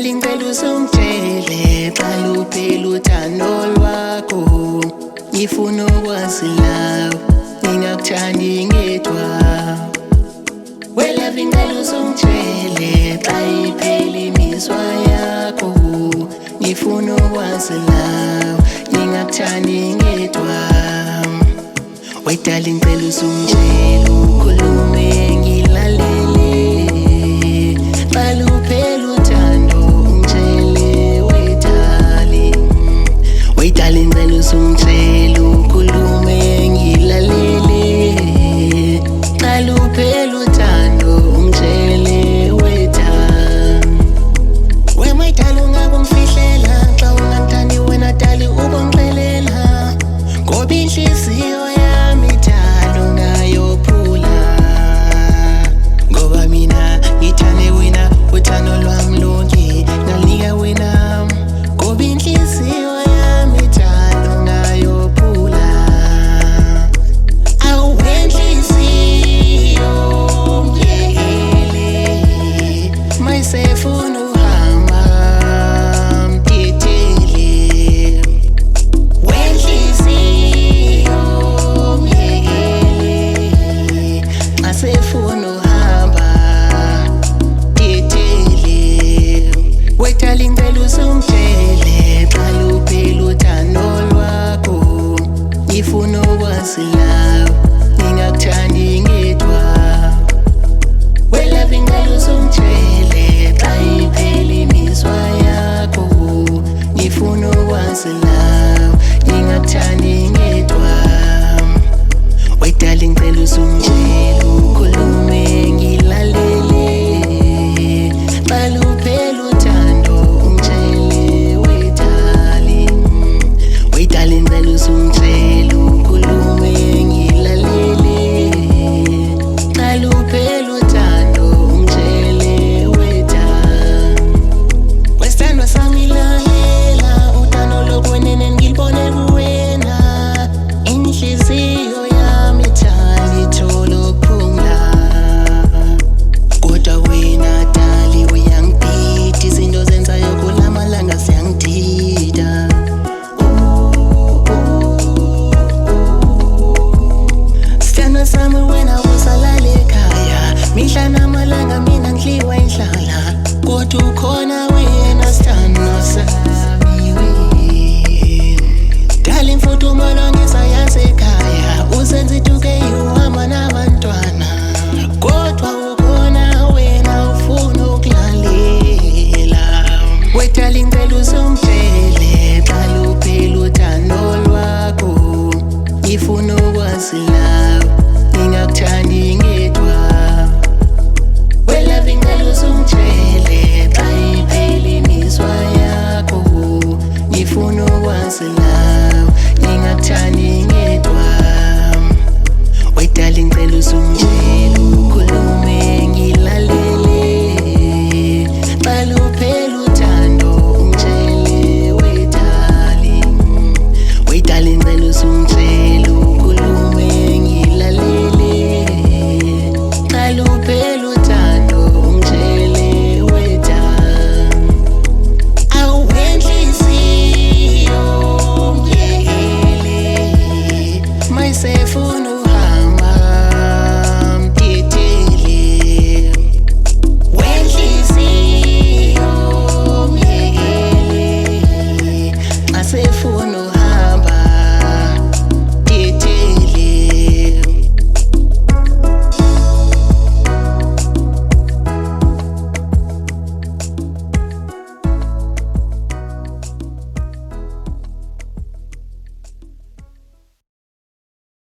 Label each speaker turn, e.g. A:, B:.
A: Darling ngicela usungitshele qala uphela uthando lwakho ngifuna ukwazi lawo ngingakuthandi ngedwa Love ngicela usungitshele xa iphela imizwa yakho ngifuna ukwazi lawo ngingakuthandi ngedwa Darling ngicela usungitshele ukhulume ngilalele qala uphela uthando ungitshele darling ngicela usungitshele ukhulume ngilalele qala uphela uthando ungitshele we my darling ungabe ungifihlela xa ungangithandi wena dali ubongixelela ngoba inhliziyo yami ithando ngayophula ngoba mina ngithande wena uthando lwami lonke nganika wena ngoba inhliziyo yami ithando ngayophula awenhliziyo ngiyekele mayisefuna uhamba mdidele wenhliziyo ngiyekele xa sefuna uhamba mdidele darling ngicela usungitshele qala uphela uthando lwakho ngifuna ukwazi lawo ngingakuthandi ngedwa Love ngicela usungitshele xa iphela imizwa yakho ngifuna ukwazi lawo ngingakuthandi ngedwa darling ngicela usungitshele ukhulume ngilalele qala uphela uthando ungitshele darling ngicela usungitshele ukhulume ngilalele qala uphela uthando ungitshele wesithandwa sami lalela uthando lokwenene ngilibone kuwena inhliziyo yami ithanda ithola ukuphumula kodwa wena dali uyangibhida izinto zenzayo kulamalanga ziyangidida sithandwa sami wena usalala ekhaya mihla namalanga mina ngidliwa indlala kodwa ukhona wena sithandwa sami darling futhi uma longisayazi ekhaya